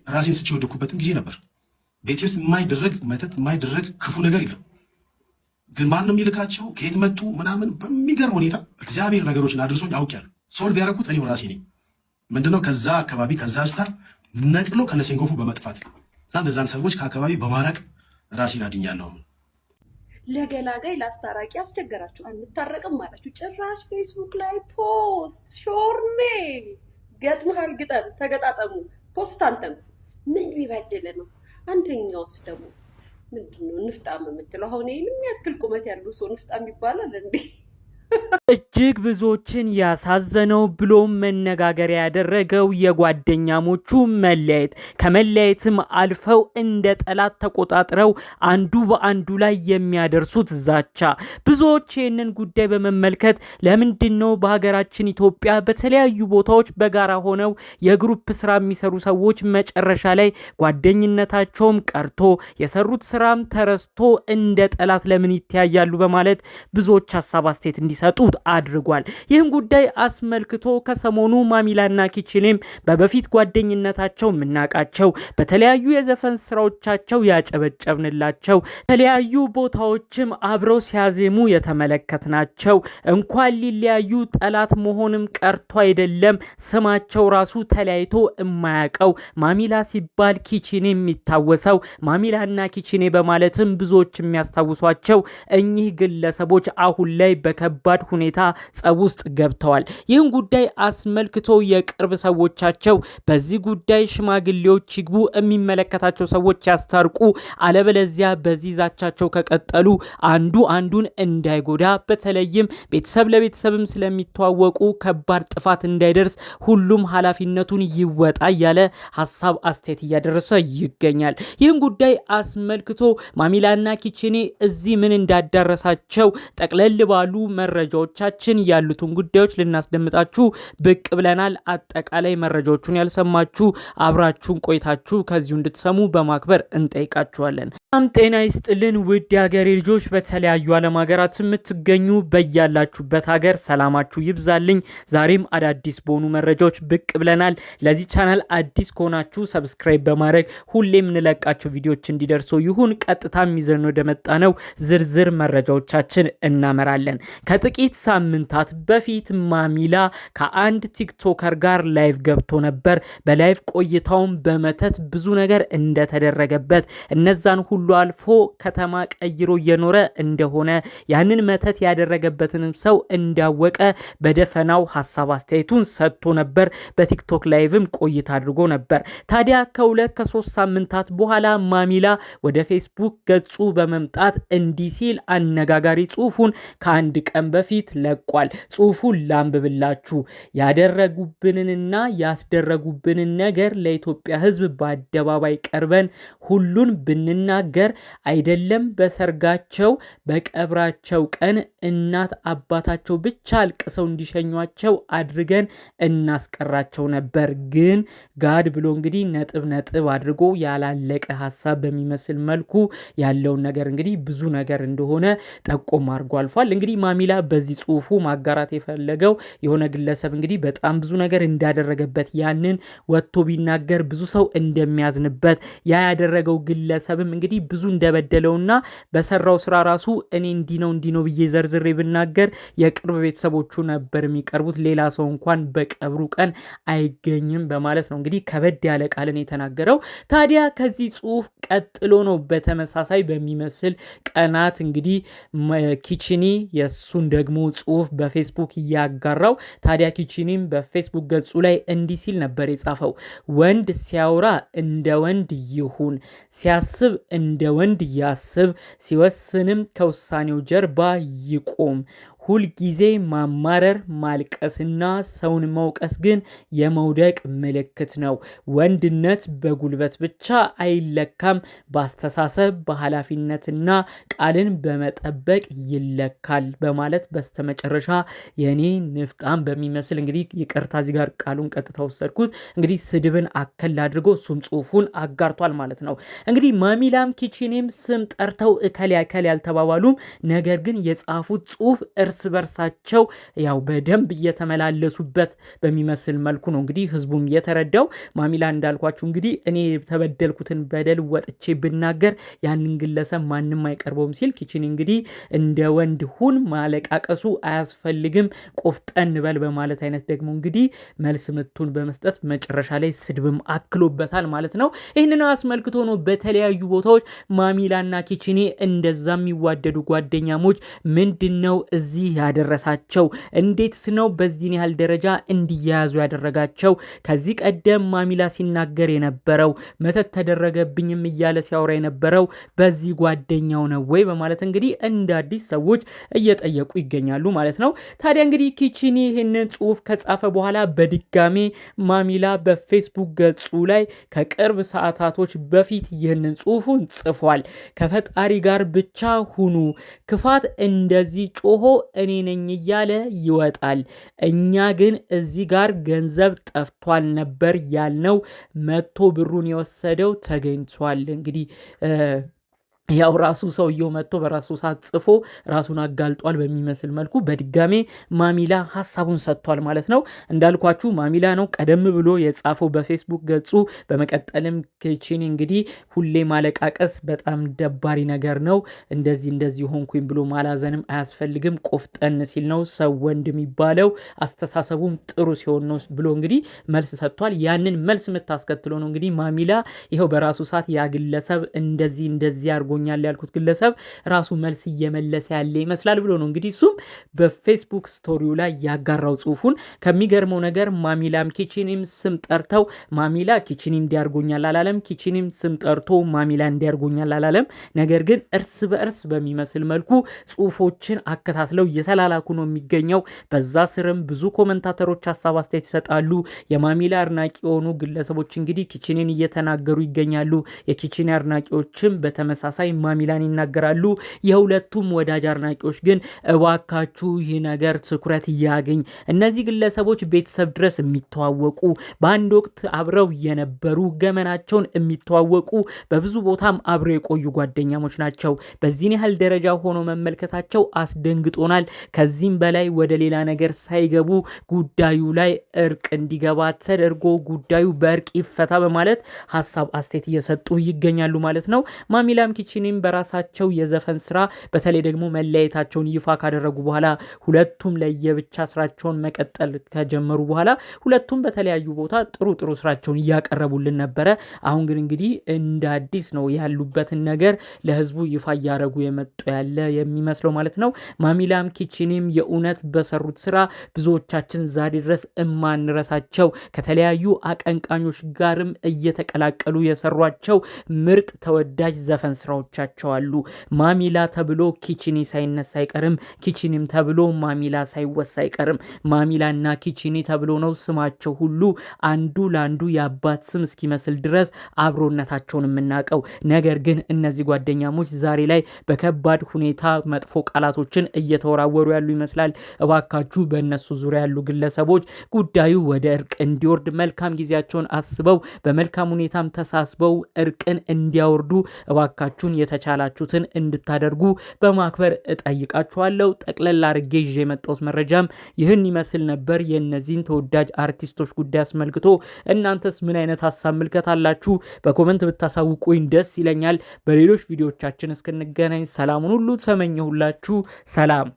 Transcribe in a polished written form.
ራሴን ስቼ ወደኩበትም ጊዜ ነበር። ቤቴ ውስጥ የማይደረግ መተት የማይደረግ ክፉ ነገር የለም። ግን ማንም የሚልካቸው ከየት መጡ ምናምን በሚገርም ሁኔታ እግዚአብሔር ነገሮችን አድርሶኝ አውቄያለሁ። ሶልቭ ያደረኩት እኔው ራሴ ነኝ። ምንድነው ከዛ አካባቢ ከዛ ስታር ነቅሎ ከነሴንጎፉ በመጥፋት እና እነዛን ሰዎች ከአካባቢ በማራቅ ራሴን አድኛለሁ። ለገላጋይ ላስታራቂ አስቸገራችሁ፣ አንታረቅም አላችሁ። ጭራሽ ፌስቡክ ላይ ፖስት ሾርኔ ገጥመሃል፣ ግጠም፣ ተገጣጠሙ፣ ፖስት አንተም ምን ቢበድል ነው? አንተኛውስ ደግሞ ምንድነው ንፍጣም የምትለው? አሁን ይሄን የሚያክል ቁመት ያለው ሰው ንፍጣም ይባላል እንዴ? እጅግ ብዙዎችን ያሳዘነው ብሎም መነጋገሪያ ያደረገው የጓደኛሞቹ መለያየት፣ ከመለያየትም አልፈው እንደ ጠላት ተቆጣጥረው አንዱ በአንዱ ላይ የሚያደርሱት ዛቻ። ብዙዎች ይህንን ጉዳይ በመመልከት ለምንድነው በሀገራችን ኢትዮጵያ በተለያዩ ቦታዎች በጋራ ሆነው የግሩፕ ስራ የሚሰሩ ሰዎች መጨረሻ ላይ ጓደኝነታቸውም ቀርቶ የሰሩት ስራም ተረስቶ እንደ ጠላት ለምን ይተያያሉ በማለት ብዙዎች ሀሳብ አስተያየት እንዲሰጡት አድርጓል። ይህን ጉዳይ አስመልክቶ ከሰሞኑ ማሚላና ኪችኔም በበፊት ጓደኝነታቸው የምናውቃቸው በተለያዩ የዘፈን ስራዎቻቸው ያጨበጨብንላቸው የተለያዩ ቦታዎችም አብረው ሲያዜሙ የተመለከትናቸው እንኳን ሊለያዩ ጠላት መሆንም ቀርቶ አይደለም ስማቸው ራሱ ተለያይቶ የማያውቀው ማሚላ ሲባል ኪችኔ የሚታወሰው ማሚላና ኪችኔ በማለትም ብዙዎች የሚያስታውሷቸው እኚህ ግለሰቦች አሁን ላይ በከባድ ሁኔታ ጸብ ውስጥ ገብተዋል። ይህን ጉዳይ አስመልክቶ የቅርብ ሰዎቻቸው በዚህ ጉዳይ ሽማግሌዎች ይግቡ፣ የሚመለከታቸው ሰዎች ያስታርቁ፣ አለበለዚያ በዚህ ዛቻቸው ከቀጠሉ አንዱ አንዱን እንዳይጎዳ፣ በተለይም ቤተሰብ ለቤተሰብም ስለሚተዋወቁ ከባድ ጥፋት እንዳይደርስ ሁሉም ኃላፊነቱን ይወጣ እያለ ሀሳብ አስተያየት እያደረሰ ይገኛል። ይህን ጉዳይ አስመልክቶ ማሚላና ኪችኔ እዚህ ምን እንዳዳረሳቸው ጠቅለል ባሉ መረጃዎቻችን ያሉትን ጉዳዮች ልናስደምጣችሁ ብቅ ብለናል። አጠቃላይ መረጃዎቹን ያልሰማችሁ አብራችሁን ቆይታችሁ ከዚሁ እንድትሰሙ በማክበር እንጠይቃችኋለን። ጤና ይስጥልን ውድ የሀገሬ ልጆች፣ በተለያዩ ዓለም ሀገራት የምትገኙ በያላችሁበት ሀገር ሰላማችሁ ይብዛልኝ። ዛሬም አዳዲስ በሆኑ መረጃዎች ብቅ ብለናል። ለዚህ ቻናል አዲስ ከሆናችሁ ሰብስክራይብ በማድረግ ሁሌም እንለቃቸው ቪዲዮዎች እንዲደርሱ ይሁን። ቀጥታ ይዘን ወደ መጣ ነው ዝርዝር መረጃዎቻችን እናመራለን። ከጥቂት ሳምንታት በፊት ማሚላ ከአንድ ቲክቶከር ጋር ላይቭ ገብቶ ነበር። በላይቭ ቆይታውም በመተት ብዙ ነገር እንደተደረገበት፣ እነዛን ሁሉ አልፎ ከተማ ቀይሮ እየኖረ እንደሆነ፣ ያንን መተት ያደረገበትንም ሰው እንዳወቀ በደፈናው ሀሳብ አስተያየቱን ሰጥቶ ነበር። በቲክቶክ ላይቭም ቆይታ አድርጎ ነበር። ታዲያ ከ2-3 ሳምንታት በኋላ ማሚላ ወደ ፌስቡክ ገጹ በመምጣት እንዲህ ሲል አነጋጋሪ ጽሑፉን ከአንድ ቀን በፊት ለቋል። ጽሑፉን ላንብብላችሁ። ያደረጉብንንና ያስደረጉብንን ነገር ለኢትዮጵያ ሕዝብ በአደባባይ ቀርበን ሁሉን ብንናገር አይደለም በሰርጋቸው በቀብራቸው ቀን እናት አባታቸው ብቻ አልቅሰው እንዲሸኟቸው አድርገን እናስቀራቸው ነበር። ግን ጋድ ብሎ እንግዲህ ነጥብ አድርጎ ያላለቀ ሀሳብ በሚመስል መልኩ ያለውን ነገር እንግዲህ ብዙ ነገር እንደሆነ ጠቆም አድርጎ አልፏል። እንግዲህ ማሚላ በዚህ ጽሑፉ ማጋራት የፈለገው የሆነ ግለሰብ እንግዲህ በጣም ብዙ ነገር እንዳደረገበት፣ ያንን ወጥቶ ቢናገር ብዙ ሰው እንደሚያዝንበት፣ ያ ያደረገው ግለሰብም እንግዲህ ብዙ እንደበደለውና በሰራው ስራ ራሱ እኔ እንዲህ ነው ብዬ ዘርዝሬ ብናገር የቅርብ ቤተሰቦቹ ነበር የሚቀርቡት፣ ሌላ ሰው እንኳን በቀብሩ ቀን አይገኝም በማለት ነው እንግዲህ ከበድ ያለ ቃልን የተናገረው። ታዲያ ከዚህ ጽሑፍ ቀጥሎ ነው በተመሳሳይ በሚመስል ቀናት እንግዲህ ኪችኒ የሱን ደግሞ ጽሑፍ በፌስቡክ እያጋራው። ታዲያ ኪችኒም በፌስቡክ ገጹ ላይ እንዲህ ሲል ነበር የጻፈው። ወንድ ሲያወራ እንደ ወንድ ይሁን፣ ሲያስብ እንደ ወንድ ያስብ፣ ሲወስንም ከውሳኔው ጀርባ ይቆም። ሁልጊዜ ማማረር፣ ማልቀስና ሰውን መውቀስ ግን የመውደቅ ምልክት ነው። ወንድነት በጉልበት ብቻ አይለካም፣ በአስተሳሰብ በኃላፊነትና ቃልን በመጠበቅ ይለካል በማለት በስተመጨረሻ የኔ ንፍጣም በሚመስል እንግዲህ ይቅርታ እዚህ ጋር ቃሉን ቀጥታ ወሰድኩት፣ እንግዲህ ስድብን አከል አድርጎ እሱም ጽሑፉን አጋርቷል ማለት ነው። እንግዲህ ማሚላም ኪችኔም ስም ጠርተው እከል ያልተባባሉም፣ ነገር ግን የጻፉት ጽሑፍ እርስ በርሳቸው ያው በደንብ እየተመላለሱበት በሚመስል መልኩ ነው እንግዲህ ህዝቡም የተረዳው። ማሚላ እንዳልኳችሁ እንግዲህ እኔ የተበደልኩትን በደል ወጥቼ ብናገር ያንን ግለሰብ ማንም አይቀርበውም ሲል ኪቺኒ እንግዲህ እንደ ወንድ ሁን፣ ማለቃቀሱ አያስፈልግም፣ ቆፍጠን በል በማለት አይነት ደግሞ እንግዲህ መልስ ምቱን በመስጠት መጨረሻ ላይ ስድብም አክሎበታል ማለት ነው። ይህንን አስመልክቶ ነው በተለያዩ ቦታዎች ማሚላና ኪቺኒ እንደዛ የሚዋደዱ ጓደኛሞች ምንድነው እዚህ ያደረሳቸው? እንዴትስ ነው በዚህን ያህል ደረጃ እንዲያያዙ ያደረጋቸው? ከዚህ ቀደም ማሚላ ሲናገር የነበረው መተት ተደረገብኝም እያለ ሲያወራ የነበረው በዚህ ጓደኛው ነው ወይ በማለት እንግዲህ እንደ አዲስ ሰዎች እየጠየቁ ይገኛሉ ማለት ነው። ታዲያ እንግዲህ ኪቺኒ ይህንን ጽሁፍ ከጻፈ በኋላ በድጋሜ ማሚላ በፌስቡክ ገጹ ላይ ከቅርብ ሰዓታቶች በፊት ይህንን ጽሁፉን ጽፏል። ከፈጣሪ ጋር ብቻ ሁኑ፣ ክፋት እንደዚህ ጮሆ እኔ ነኝ እያለ ይወጣል። እኛ ግን እዚህ ጋር ገንዘብ ጠፍቷል ነበር ያልነው፣ መጥቶ ብሩን የወሰደው ተገኝቷል። እንግዲህ ያው ራሱ ሰውየው መጥቶ በራሱ ሰዓት ጽፎ ራሱን አጋልጧል በሚመስል መልኩ በድጋሜ ማሚላ ሐሳቡን ሰጥቷል ማለት ነው። እንዳልኳችሁ ማሚላ ነው ቀደም ብሎ የጻፈው በፌስቡክ ገጹ። በመቀጠልም ኪቺኒ እንግዲህ ሁሌ ማለቃቀስ በጣም ደባሪ ነገር ነው፣ እንደዚህ ሆንኩኝ ብሎ ማላዘንም አያስፈልግም፣ ቆፍጠን ሲል ነው ሰው ወንድ የሚባለው፣ አስተሳሰቡም ጥሩ ሲሆን ነው ብሎ እንግዲህ መልስ ሰጥቷል። ያንን መልስ የምታስከትለው ነው እንግዲህ ማሚላ ይኸው በራሱ ሰዓት ያግለሰብ እንደዚህ አድርጎኛል ያልኩት ግለሰብ ራሱ መልስ እየመለሰ ያለ ይመስላል ብሎ ነው እንግዲህ እሱም በፌስቡክ ስቶሪው ላይ ያጋራው ጽሁፉን። ከሚገርመው ነገር ማሚላም ኪቺኒም ስም ጠርተው ማሚላ ኪቺኒ እንዲያርጎኛል አላለም፣ ኪቺኒም ስም ጠርቶ ማሚላ እንዲያርጎኛል አላለም። ነገር ግን እርስ በእርስ በሚመስል መልኩ ጽሁፎችን አከታትለው እየተላላኩ ነው የሚገኘው። በዛ ስርም ብዙ ኮመንታተሮች ሀሳብ አስተያየት ይሰጣሉ። የማሚላ አድናቂ የሆኑ ግለሰቦች እንግዲህ ኪቺኒን እየተናገሩ ይገኛሉ። የኪቺኒ አድናቂዎችም በተመሳሳይ ማሚላን ይናገራሉ። የሁለቱም ወዳጅ አድናቂዎች ግን እባካችሁ ይህ ነገር ትኩረት ያገኝ፣ እነዚህ ግለሰቦች ቤተሰብ ድረስ የሚተዋወቁ በአንድ ወቅት አብረው የነበሩ ገመናቸውን የሚተዋወቁ በብዙ ቦታም አብረው የቆዩ ጓደኛሞች ናቸው። በዚህን ያህል ደረጃ ሆኖ መመልከታቸው አስደንግጦናል። ከዚህም በላይ ወደ ሌላ ነገር ሳይገቡ ጉዳዩ ላይ እርቅ እንዲገባ ተደርጎ ጉዳዩ በእርቅ ይፈታ በማለት ሀሳብ አስተያየት እየሰጡ ይገኛሉ ማለት ነው። ማሚላም ኪቺኒም በራሳቸው የዘፈን ስራ በተለይ ደግሞ መለያየታቸውን ይፋ ካደረጉ በኋላ ሁለቱም ለየብቻ ስራቸውን መቀጠል ከጀመሩ በኋላ ሁለቱም በተለያዩ ቦታ ጥሩ ስራቸውን እያቀረቡልን ነበረ። አሁን ግን እንግዲህ እንደ አዲስ ነው ያሉበትን ነገር ለህዝቡ ይፋ እያደረጉ የመጡ ያለ የሚመስለው ማለት ነው። ማሚላም ኪቺኒም የእውነት በሰሩት ስራ ብዙዎቻችን ዛሬ ድረስ እማንረሳቸው ከተለያዩ አቀንቃኞች ጋርም እየተቀላቀሉ የሰሯቸው ምርጥ ተወዳጅ ዘፈን ስራዎቻቸው አሉ። ማሚላ ተብሎ ኪቺኒ ሳይነሳ አይቀርም፣ ኪቺኒም ተብሎ ማሚላ ሳይወሳ አይቀርም። ማሚላና ኪቺኒ ተብሎ ነው ስማቸው ሁሉ አንዱ ለአንዱ የአባት ስም እስኪመስል ድረስ አብሮነታቸውን የምናውቀው። ነገር ግን እነዚህ ጓደኛሞች ዛሬ ላይ በከባድ ሁኔታ መጥፎ ቃላቶችን እየተወራወሩ ያሉ ይመስላል። እባካችሁ በእነሱ ዙሪያ ያሉ ግለሰቦች ጉዳዩ ወደ እርቅ እንዲወርድ መልካም ጊዜያቸውን አስበው በመልካም ሁኔታም ተሳስበው እርቅን እንዲያወርዱ እባካችሁን የተቻላችሁትን እንድታደርጉ በማክበር እጠይቃችኋለሁ። ጠቅለል አድርጌ ይዤ የመጣሁት መረጃም ይህን ይመስል ነበር። የእነዚህን ተወዳጅ አርቲስቶች ጉዳይ አስመልክቶ እናንተስ ምን አይነት ሀሳብ ምልከት አላችሁ? በኮመንት ብታሳውቁኝ ደስ ይለኛል። በሌሎች ቪዲዮዎቻችን እስክንገናኝ ሰላሙን ሁሉ ተመኘሁላችሁ። ሰላም